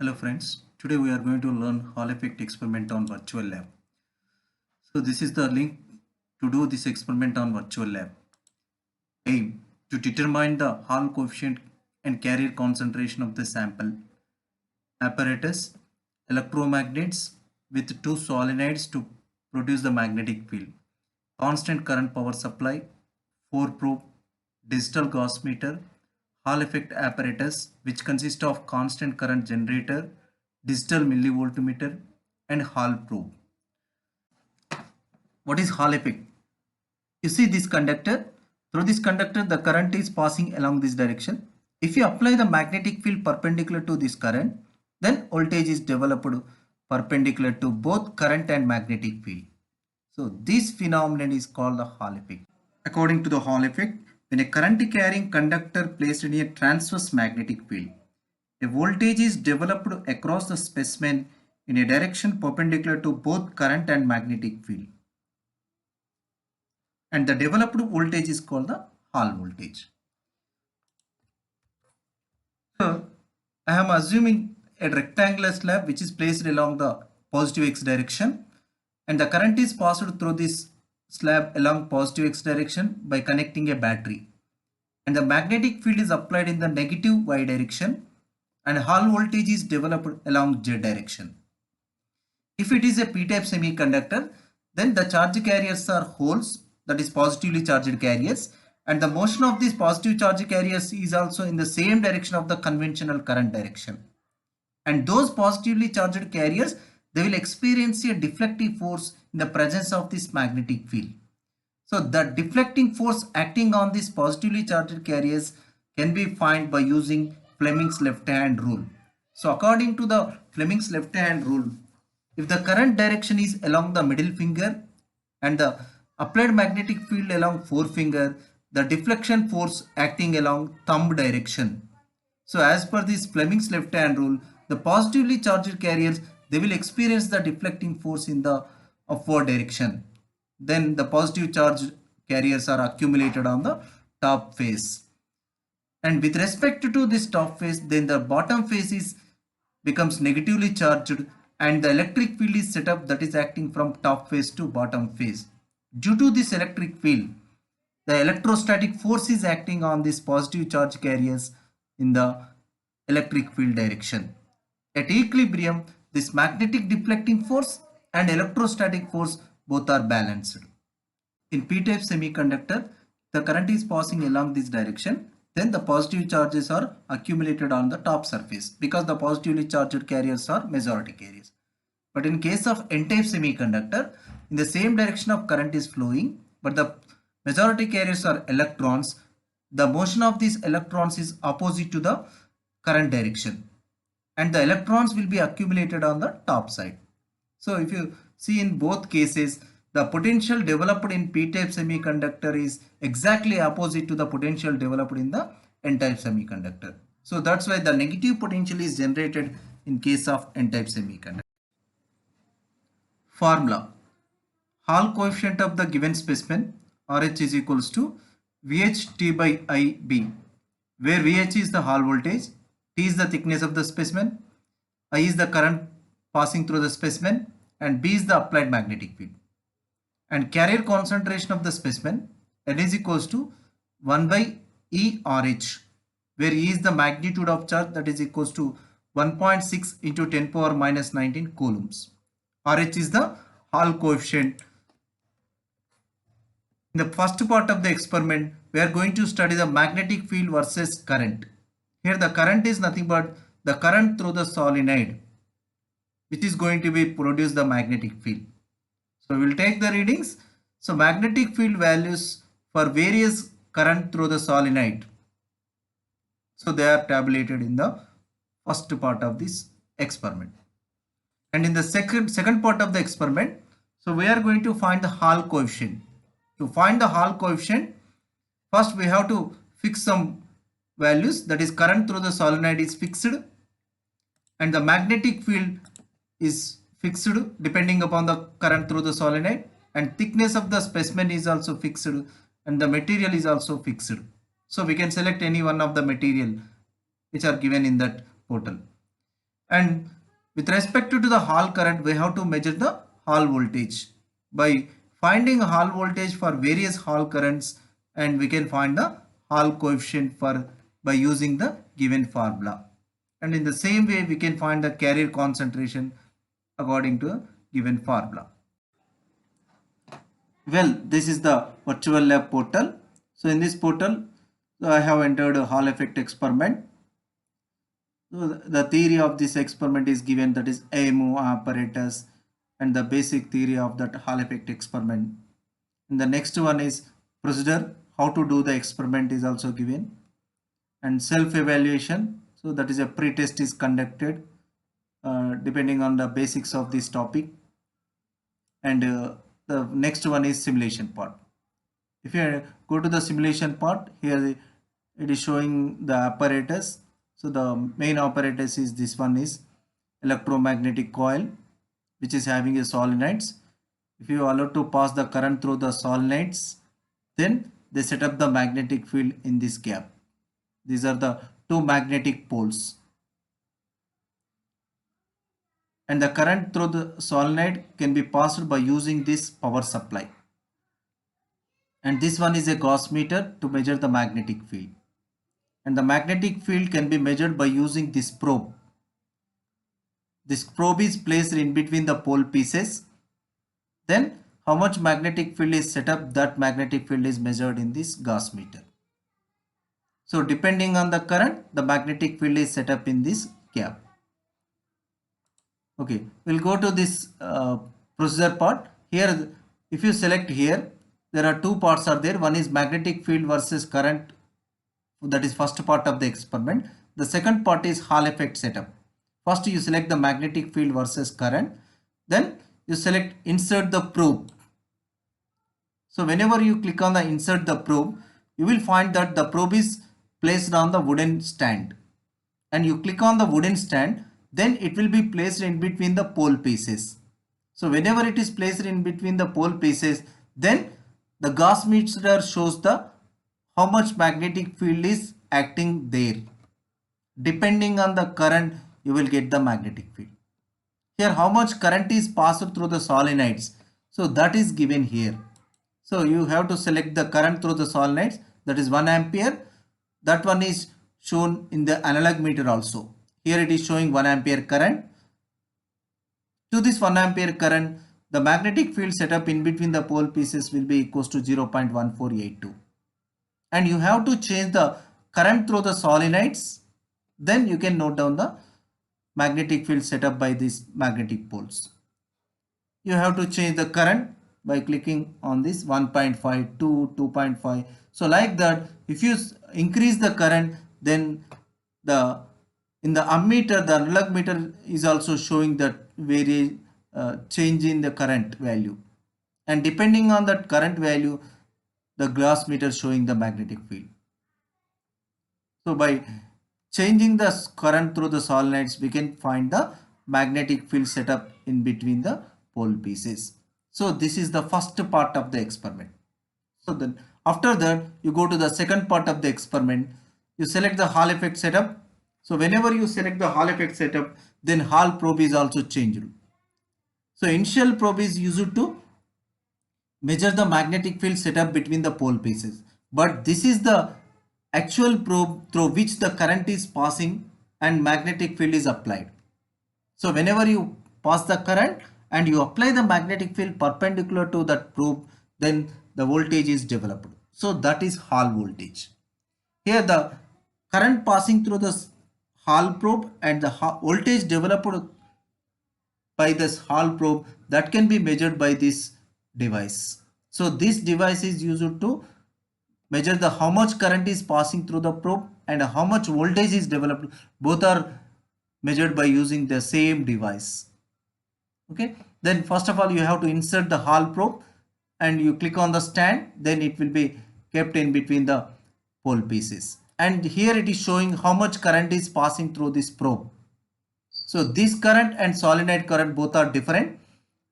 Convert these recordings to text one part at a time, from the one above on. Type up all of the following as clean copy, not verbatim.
Hello friends, today we are going to learn Hall effect experiment on virtual lab. So this is the link to do this experiment on virtual lab. Aim to determine the Hall coefficient and carrier concentration of the sample. Apparatus, electromagnets with two solenoids to produce the magnetic field. Constant current power supply, 4 probe, digital Gauss meter, Hall effect apparatus which consists of constant current generator, digital millivoltmeter and Hall probe. What is Hall effect? You see this conductor. Through this conductor the current is passing along this direction. If you apply the magnetic field perpendicular to this current, then voltage is developed perpendicular to both current and magnetic field. So this phenomenon is called the Hall effect. According to the Hall effect, when a current carrying conductor placed in a transverse magnetic field, a voltage is developed across the specimen in a direction perpendicular to both current and magnetic field. And the developed voltage is called the Hall voltage. So I am assuming a rectangular slab which is placed along the positive x direction, and the current is passed through this slab along positive x direction by connecting a battery, and the magnetic field is applied in the negative y direction, and Hall voltage is developed along z direction. If it is a p-type semiconductor, then the charge carriers are holes, that is positively charged carriers, and the motion of these positive charge carriers is also in the same direction of the conventional current direction. And those positively charged carriers, they will experience a deflective force in the presence of this magnetic field. So the deflecting force acting on these positively charged carriers can be found by using Fleming's left hand rule. So according to the Fleming's left hand rule, if the current direction is along the middle finger and the applied magnetic field along forefinger, the deflection force acting along thumb direction. So as per this Fleming's left hand rule, the positively charged carriers, they will experience the deflecting force in the upward direction. Then the positive charge carriers are accumulated on the top face. And with respect to this top face, then the bottom face becomes negatively charged, and the electric field is set up that is acting from top face to bottom face. Due to this electric field, the electrostatic force is acting on these positive charge carriers in the electric field direction. At equilibrium, this magnetic deflecting force and electrostatic force both are balanced. In p-type semiconductor, the current is passing along this direction, then the positive charges are accumulated on the top surface because the positively charged carriers are majority carriers. But in case of n-type semiconductor, in the same direction of current is flowing, but the majority carriers are electrons. The motion of these electrons is opposite to the current direction, and the electrons will be accumulated on the top side. So if you see in both cases, the potential developed in p-type semiconductor is exactly opposite to the potential developed in the n-type semiconductor. So that's why the negative potential is generated in case of n-type semiconductor. Formula: Hall coefficient of the given specimen RH is equals to VHT by IB, where VH is the Hall voltage, T is the thickness of the specimen, I is the current passing through the specimen, and B is the applied magnetic field. And carrier concentration of the specimen, N is equals to 1 by E RH, where E is the magnitude of charge, that is equals to 1.6 into 10 power minus 19 coulombs. RH is the Hall coefficient. In the first part of the experiment, we are going to study the magnetic field versus current. Here the current is nothing but the current through the solenoid, which is going to be produce the magnetic field. So we will take the readings. So magnetic field values for various current through the solenoid. So they are tabulated in the first part of this experiment. And in the second part of the experiment, so we are going to find the Hall coefficient. To find the Hall coefficient, first we have to fix some values, that is current through the solenoid is fixed and the magnetic field is fixed depending upon the current through the solenoid, and thickness of the specimen is also fixed and the material is also fixed. So we can select any one of the material which are given in that portal. And with respect to the Hall current, we have to measure the Hall voltage by finding Hall voltage for various Hall currents, and we can find the Hall coefficient for by using the given formula. And in the same way, we can find the carrier concentration according to a given formula. Well, this is the virtual lab portal. So in this portal, I have entered a Hall effect experiment. So the theory of this experiment is given, that is AMO apparatus, and the basic theory of that Hall effect experiment. And the next one is procedure, how to do the experiment is also given, and self-evaluation. So that is a pre-test is conducted depending on the basics of this topic. And the next one is simulation part. If you go to the simulation part, here it is showing the apparatus. So the main apparatus is this one is electromagnetic coil, which is having a solenoids. If you allow to pass the current through the solenoids, then they set up the magnetic field in this gap. These are the two magnetic poles. And the current through the solenoid can be passed by using this power supply. And this one is a Gauss meter to measure the magnetic field. And the magnetic field can be measured by using this probe. This probe is placed in between the pole pieces. Then how much magnetic field is set up, that magnetic field is measured in this Gauss meter. So depending on the current, the magnetic field is set up in this gap. Okay, we'll go to this procedure part. Here, if you select here, there are two parts are there. One is magnetic field versus current. That is first part of the experiment. The second part is Hall effect setup. First you select the magnetic field versus current. Then you select insert the probe. So whenever you click on the insert the probe, you will find that the probe is placed on the wooden stand. And you click on the wooden stand, then it will be placed in between the pole pieces. So whenever it is placed in between the pole pieces, then the Gauss meter shows the how much magnetic field is acting there. Depending on the current, you will get the magnetic field. Here how much current is passed through the solenoids. So that is given here. So you have to select the current through the solenoids, that is 1 ampere. That one is shown in the analog meter also. Here it is showing 1 ampere current. To this 1 ampere current, the magnetic field set up in between the pole pieces will be equals to 0.1482. And you have to change the current through the solenoids. Then you can note down the magnetic field set up by these magnetic poles. You have to change the current by clicking on this 1.5 to 2.5. So like that, if you increase the current, then in the ammeter, the analog meter is also showing that very change in the current value. And depending on that current value, the Gauss meter showing the magnetic field. So by changing the current through the solenoids, we can find the magnetic field set up in between the pole pieces. So this is the first part of the experiment. So then after that, you go to the second part of the experiment. You select the Hall effect setup. So whenever you select the Hall effect setup, then Hall probe is also changed. So initial probe is used to measure the magnetic field setup between the pole pieces. But this is the actual probe through which the current is passing and magnetic field is applied. So whenever you pass the current and you apply the magnetic field perpendicular to that probe, then the voltage is developed. So that is Hall voltage. Here the current passing through the Hall probe and the voltage developed by this Hall probe, that can be measured by this device. So this device is used to measure the how much current is passing through the probe and how much voltage is developed. Both are measured by using the same device. Okay, then first of all you have to insert the Hall probe and you click on the stand, then it will be kept in between the pole pieces. And here it is showing how much current is passing through this probe. So this current and solenoid current both are different.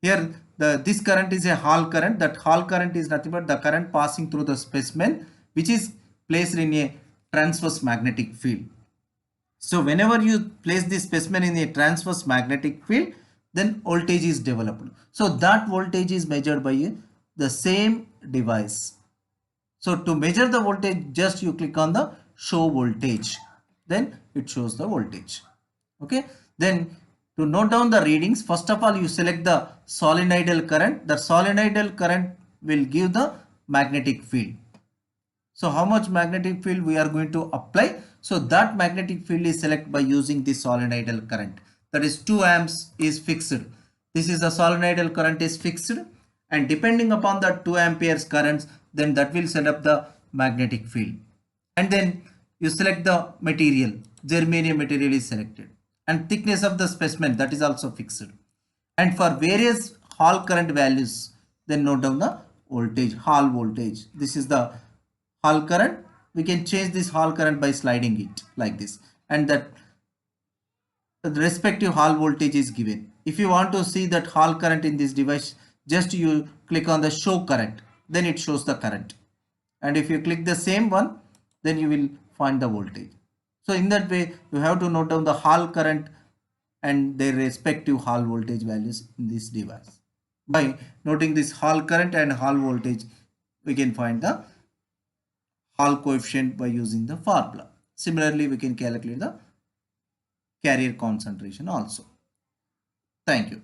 Here this current is a Hall current. That Hall current is nothing but the current passing through the specimen which is placed in a transverse magnetic field. So whenever you place this specimen in a transverse magnetic field, then voltage is developed. So that voltage is measured by the same device. So to measure the voltage, just you click on the show voltage, then it shows the voltage. Okay, then to note down the readings, first of all you select the solenoidal current. The solenoidal current will give the magnetic field. So how much magnetic field we are going to apply? So that magnetic field is selected by using the solenoidal current. That is 2 amps is fixed. This is the solenoidal current is fixed, and depending upon the 2 amperes currents, then that will set up the magnetic field. And then you select the material. Germanium material is selected, and thickness of the specimen, that is also fixed. And for various Hall current values, then note down the voltage, Hall voltage. This is the Hall current. We can change this Hall current by sliding it like this, and that the respective Hall voltage is given. If you want to see that Hall current in this device, just you click on the show current, then it shows the current. And if you click the same one, then you will find the voltage. So in that way, you have to note down the Hall current and their respective Hall voltage values in this device. By noting this Hall current and Hall voltage, we can find the Hall coefficient by using the formula. Similarly, we can calculate the carrier concentration also. Thank you.